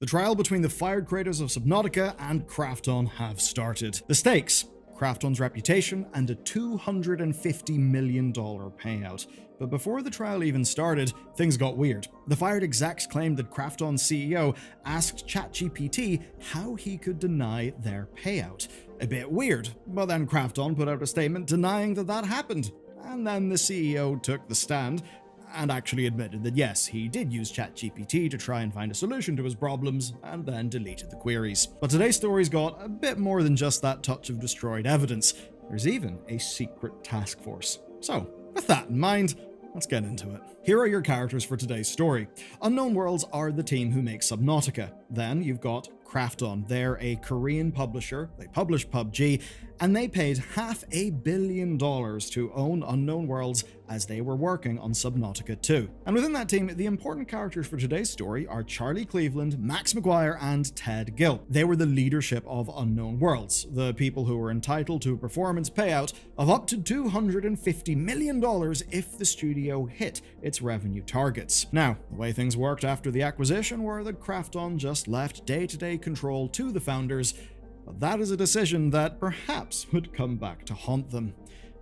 The trial between the fired creators of Subnautica and Krafton have started. The stakes: Krafton's reputation and a $250 million payout. But before the trial even started, things got weird. The fired execs claimed that Krafton's CEO asked ChatGPT how he could deny their payout. A bit weird, but then Krafton put out a statement denying that happened. And then the CEO took the stand and actually admitted that yes, he did use ChatGPT to try and find a solution to his problems, and then deleted the queries. But today's story's got a bit more than just that touch of destroyed evidence. There's even a secret task force. So, with that in mind, let's get into it. Here are your characters for today's story. Unknown Worlds are the team who make Subnautica. Then you've got Krafton. They're a Korean publisher. They publish PUBG, and they paid $500 million to own Unknown Worlds as they were working on Subnautica 2. And within that team, the important characters for today's story are Charlie Cleveland, Max McGuire, and Ted Gill. They were the leadership of Unknown Worlds, the people who were entitled to a performance payout of up to $250 million if the studio hit its revenue targets. Now, the way things worked after the acquisition were that Krafton just left day-to-day control to the founders, but that is a decision that perhaps would come back to haunt them.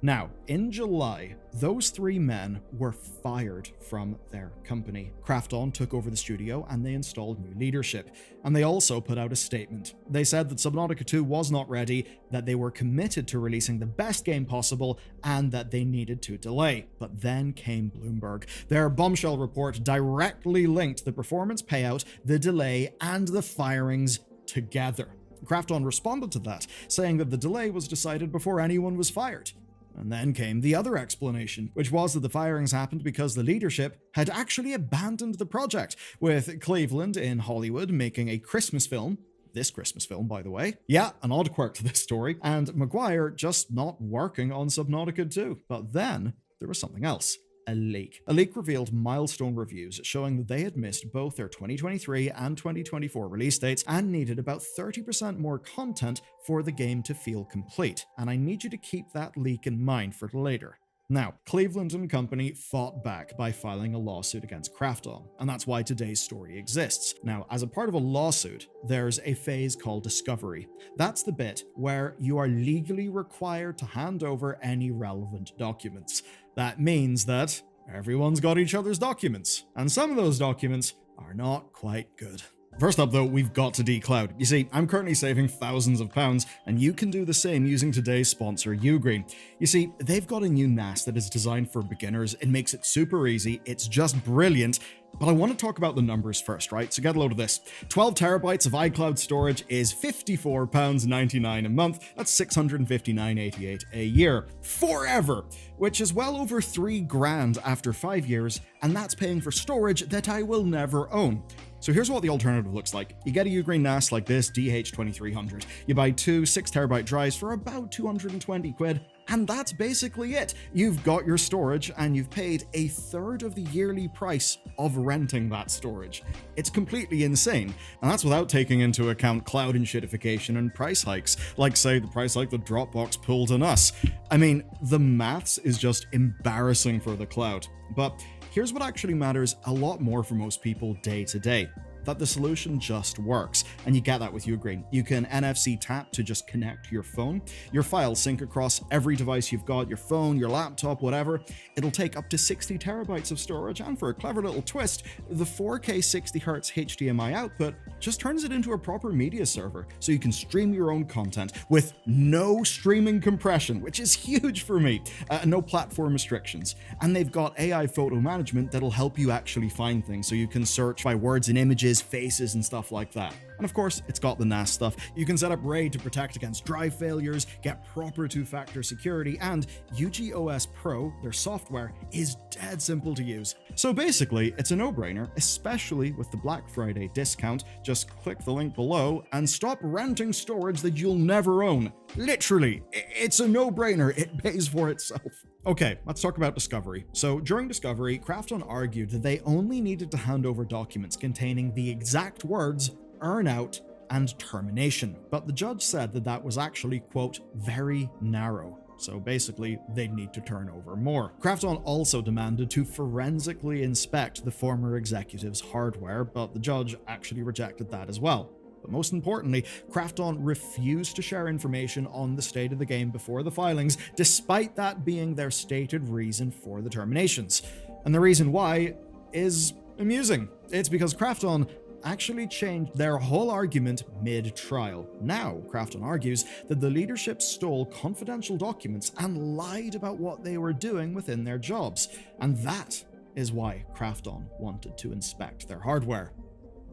Now, in July, those three men were fired from their company. Krafton took over the studio and they installed new leadership. And they also put out a statement. They said that Subnautica 2 was not ready, that they were committed to releasing the best game possible, and that they needed to delay. But then came Bloomberg. Their bombshell report directly linked the performance payout, the delay, and the firings together. Krafton responded to that, saying that the delay was decided before anyone was fired. And then came the other explanation, which was that the firings happened because the leadership had actually abandoned the project, with Cleveland in Hollywood making a Christmas film. This Christmas film, by the way. Yeah, an odd quirk to this story. And McGuire just not working on Subnautica 2. But then there was something else. A leak. A leak revealed milestone reviews showing that they had missed both their 2023 and 2024 release dates and needed about 30% more content for the game to feel complete. And I need you to keep that leak in mind for later. Now, Cleveland and company fought back by filing a lawsuit against Krafton, and that's why today's story exists. Now, as a part of a lawsuit, there's a phase called discovery. That's the bit where you are legally required to hand over any relevant documents. That means that everyone's got each other's documents, and some of those documents are not quite good. First up though, we've got to decloud. You see, I'm currently saving thousands of pounds, and you can do the same using today's sponsor, Ugreen. You see, they've got a new NAS that is designed for beginners. It makes it super easy. It's just brilliant. But I want to talk about the numbers first, right? So get a load of this. 12 terabytes of iCloud storage is £54.99 a month. That's $659.88 a year. Forever! Which is well over $3,000 after 5 years, and that's paying for storage that I will never own. So here's what the alternative looks like. You get a Ugreen NAS like this DH2300. You buy two 6TB drives for about 220 quid, and that's basically it. You've got your storage, and you've paid a third of the yearly price of renting that storage. It's completely insane, and that's without taking into account cloud enshittification and price hikes, like say the price hike that Dropbox pulled on us. I mean, the maths is just embarrassing for the cloud. But here's what actually matters a lot more for most people day to day. That the solution just works, and you get that with Ugreen. You can NFC tap to just connect your phone. Your files sync across every device you've got, your phone, your laptop, whatever. It'll take up to 60 terabytes of storage, and for a clever little twist, the 4K 60Hz HDMI output just turns it into a proper media server, so you can stream your own content with no streaming compression, which is huge for me, no platform restrictions. And they've got AI photo management that'll help you actually find things, so you can search by words and images, faces, and stuff like that. And of course, it's got the NAS stuff. You can set up RAID to protect against drive failures, get proper two-factor security, and UGOS Pro, their software, is dead simple to use. So basically, it's a no-brainer, especially with the Black Friday discount. Just click the link below and stop renting storage that you'll never own. Literally, it's a no-brainer. It pays for itself. Okay, let's talk about discovery. So during discovery, Krafton argued that they only needed to hand over documents containing the exact words "earn out" and "termination." But the judge said that was actually, quote, very narrow. So basically, they'd need to turn over more. Krafton also demanded to forensically inspect the former executive's hardware, but the judge actually rejected that as well. But most importantly, Krafton refused to share information on the state of the game before the filings, despite that being their stated reason for the terminations. And the reason why is amusing. It's because Krafton actually changed their whole argument mid-trial. Now, Krafton argues that the leadership stole confidential documents and lied about what they were doing within their jobs, and that is why Krafton wanted to inspect their hardware.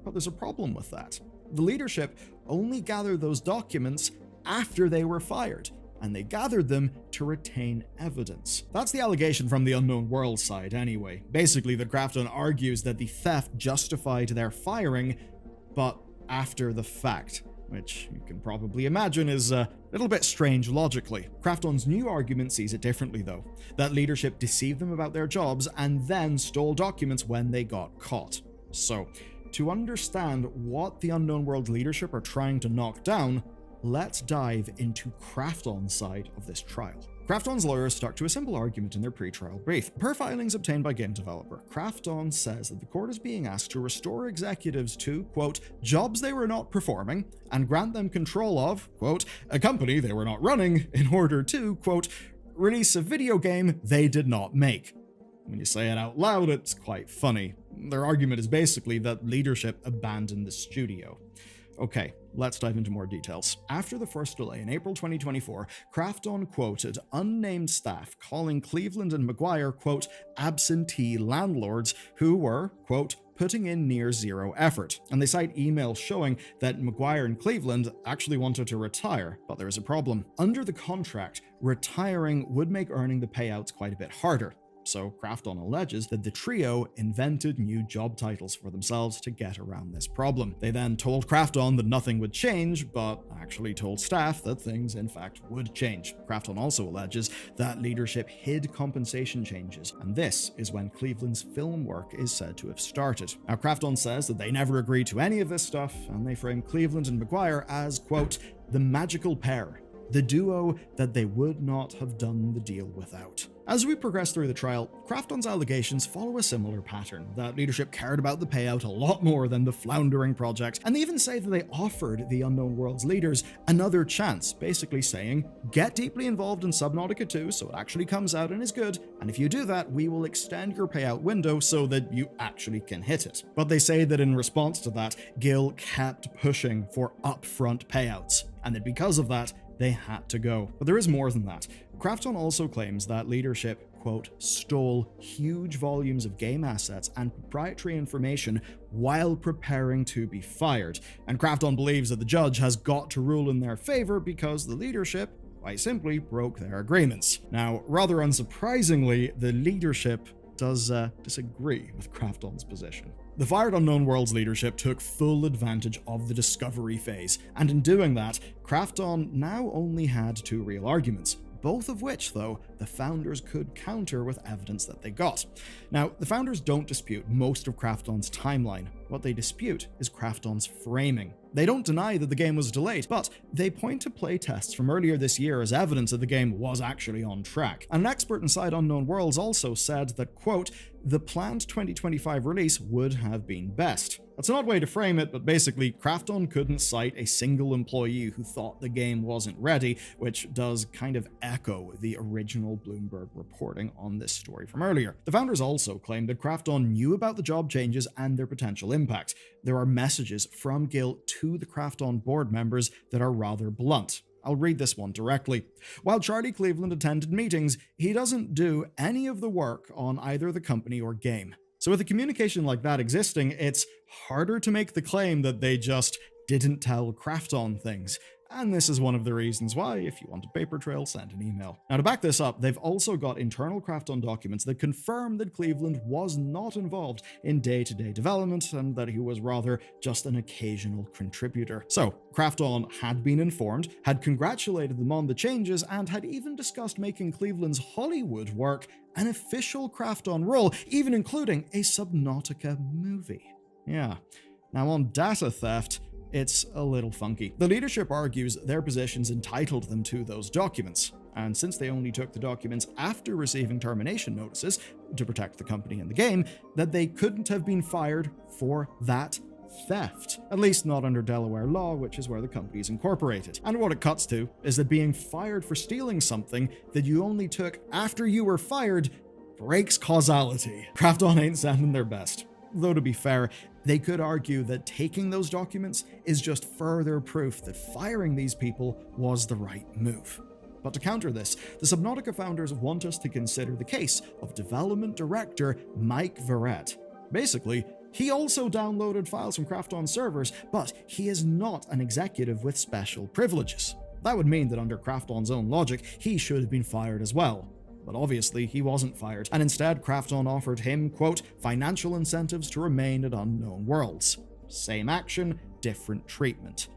But there's a problem with that. The leadership only gathered those documents after they were fired, and they gathered them to retain evidence. That's the allegation from the Unknown Worlds side anyway. Basically, that Krafton argues that the theft justified their firing, but after the fact, which you can probably imagine is a little bit strange logically. Krafton's new argument sees it differently though, that leadership deceived them about their jobs and then stole documents when they got caught. So, to understand what the Unknown Worlds leadership are trying to knock down, let's dive into Krafton's side of this trial. Krafton's lawyers stuck to a simple argument in their pre-trial brief. Per filings obtained by game developer, Krafton says that the court is being asked to restore executives to, quote, jobs they were not performing and grant them control of, quote, a company they were not running in order to, quote, release a video game they did not make. When you say it out loud, it's quite funny. Their argument is basically that leadership abandoned the studio. Okay, let's dive into more details. After the first delay in April 2024, Krafton quoted unnamed staff calling Cleveland and McGuire, quote, absentee landlords who were, quote, putting in near zero effort. And they cite emails showing that McGuire and Cleveland actually wanted to retire, but there is a problem. Under the contract, retiring would make earning the payouts quite a bit harder. So Krafton alleges that the trio invented new job titles for themselves to get around this problem. They then told Krafton that nothing would change, but actually told staff that things in fact would change. Krafton also alleges that leadership hid compensation changes, and this is when Cleveland's film work is said to have started. Now Krafton says that they never agreed to any of this stuff, and they frame Cleveland and McGuire as, quote, the magical pair, the duo that they would not have done the deal without. As we progress through the trial, Krafton's allegations follow a similar pattern, that leadership cared about the payout a lot more than the floundering project, and they even say that they offered the Unknown Worlds leaders another chance, basically saying, get deeply involved in Subnautica 2 so it actually comes out and is good, and if you do that, we will extend your payout window so that you actually can hit it. But they say that in response to that, Gil kept pushing for upfront payouts, and that because of that, they had to go. But there is more than that. Krafton also claims that leadership, quote, stole huge volumes of game assets and proprietary information while preparing to be fired. And Krafton believes that the judge has got to rule in their favor because the leadership, quite simply, broke their agreements. Now, rather unsurprisingly, the leadership does disagree with Krafton's position. The fired Unknown Worlds leadership took full advantage of the discovery phase, and in doing that, Krafton now only had two real arguments, both of which, though, the founders could counter with evidence that they got. Now, the founders don't dispute most of Krafton's timeline. What they dispute is Krafton's framing. They don't deny that the game was delayed, but they point to playtests from earlier this year as evidence that the game was actually on track. And an expert inside Unknown Worlds also said that, quote, the planned 2025 release would have been best. That's an odd way to frame it, but basically, Krafton couldn't cite a single employee who thought the game wasn't ready, which does kind of echo the original Bloomberg reporting on this story from earlier. The founders also claimed that Krafton knew about the job changes and their potential impact. There are messages from Gil to the Krafton board members that are rather blunt. I'll read this one directly. While Charlie Cleveland attended meetings, he doesn't do any of the work on either the company or game. So with a communication like that existing, it's harder to make the claim that they just didn't tell Krafton things. And this is one of the reasons why, if you want a paper trail, send an email. Now, to back this up, they've also got internal Krafton documents that confirm that Cleveland was not involved in day-to-day development and that he was rather just an occasional contributor. So, Krafton had been informed, had congratulated them on the changes, and had even discussed making Cleveland's Hollywood work an official Krafton role, even including a Subnautica movie. Yeah. Now, on data theft, it's a little funky. The leadership argues their positions entitled them to those documents. And since they only took the documents after receiving termination notices to protect the company and the game, that they couldn't have been fired for that theft. At least not under Delaware law, which is where the company is incorporated. And what it cuts to is that being fired for stealing something that you only took after you were fired breaks causality. Krafton ain't sending their best. Though to be fair, they could argue that taking those documents is just further proof that firing these people was the right move. But to counter this, the Subnautica founders want us to consider the case of development director Mike Verrett. Basically, he also downloaded files from Krafton servers, but he is not an executive with special privileges. That would mean that under Krafton's own logic, he should have been fired as well. But obviously, he wasn't fired, and instead Krafton offered him, quote, financial incentives to remain at Unknown Worlds. Same action, different treatment.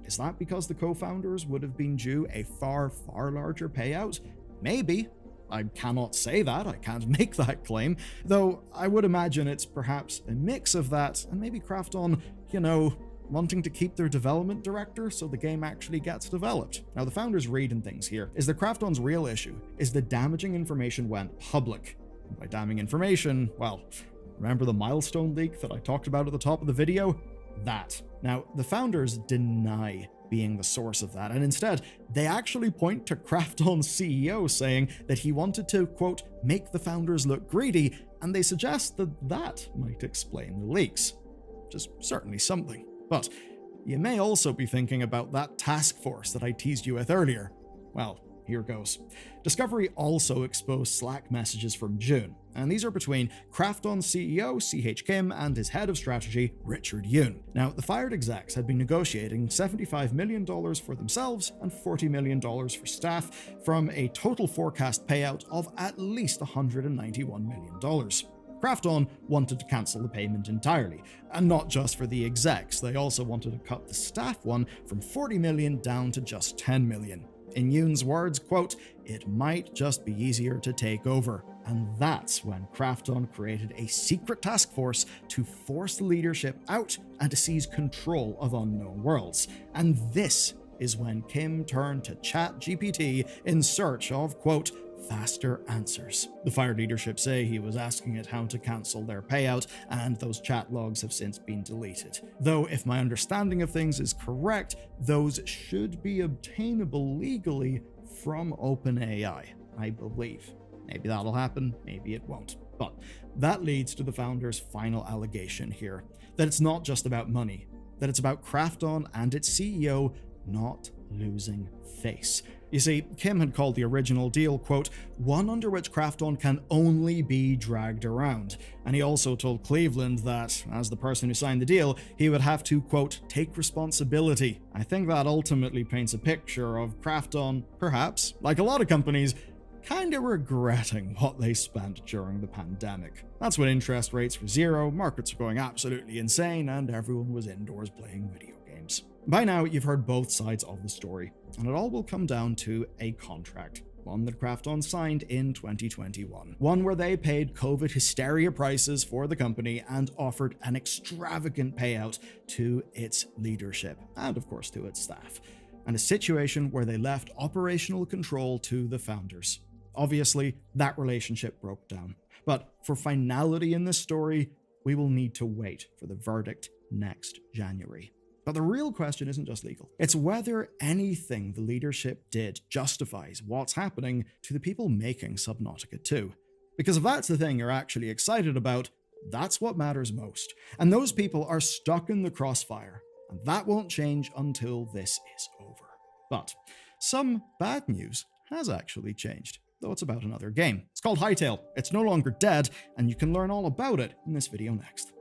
Is that because the co-founders would have been due a far, far larger payout? Maybe. I cannot say that, I can't make that claim, though I would imagine it's perhaps a mix of that, and maybe Krafton, wanting to keep their development director so the game actually gets developed. Now, the founders' reading things here is that Krafton's real issue is that damaging information went public. And by damning information, well, remember the milestone leak that I talked about at the top of the video? That. Now, the founders deny being the source of that, and instead, they actually point to Krafton's CEO saying that he wanted to, quote, make the founders look greedy, and they suggest that that might explain the leaks. Which is certainly something. But you may also be thinking about that task force that I teased you with earlier. Well, here goes. Discovery also exposed Slack messages from June, and these are between Krafton's CEO, CH Kim, and his head of strategy, Richard Yoon. Now, the fired execs had been negotiating $75 million for themselves and $40 million for staff from a total forecast payout of at least $191 million. Krafton wanted to cancel the payment entirely, and not just for the execs, they also wanted to cut the staff one from $40 million down to just $10 million. In Yoon's words, quote, it might just be easier to take over. And that's when Krafton created a secret task force to force the leadership out and to seize control of Unknown Worlds. And this is when Kim turned to ChatGPT in search of, quote, faster answers. The fired leadership say he was asking it how to cancel their payout, and those chat logs have since been deleted. Though, if my understanding of things is correct, those should be obtainable legally from OpenAI, I believe. Maybe that'll happen, maybe it won't. But that leads to the founders' final allegation here, that it's not just about money, that it's about Krafton and its CEO not losing face. You see, Kim had called the original deal, quote, one under which Krafton can only be dragged around. And he also told Cleveland that, as the person who signed the deal, he would have to, quote, take responsibility. I think that ultimately paints a picture of Krafton, perhaps, like a lot of companies, kinda regretting what they spent during the pandemic. That's when interest rates were zero, markets were going absolutely insane, and everyone was indoors playing video games. By now, you've heard both sides of the story, and it all will come down to a contract, one that Krafton signed in 2021. One where they paid COVID hysteria prices for the company and offered an extravagant payout to its leadership, and of course to its staff. And a situation where they left operational control to the founders. Obviously, that relationship broke down. But for finality in this story, we will need to wait for the verdict next January. But the real question isn't just legal. It's whether anything the leadership did justifies what's happening to the people making Subnautica 2. Because if that's the thing you're actually excited about, that's what matters most. And those people are stuck in the crossfire, and that won't change until this is over. But some bad news has actually changed, though it's about another game. It's called Hightail. It's no longer dead, and you can learn all about it in this video next.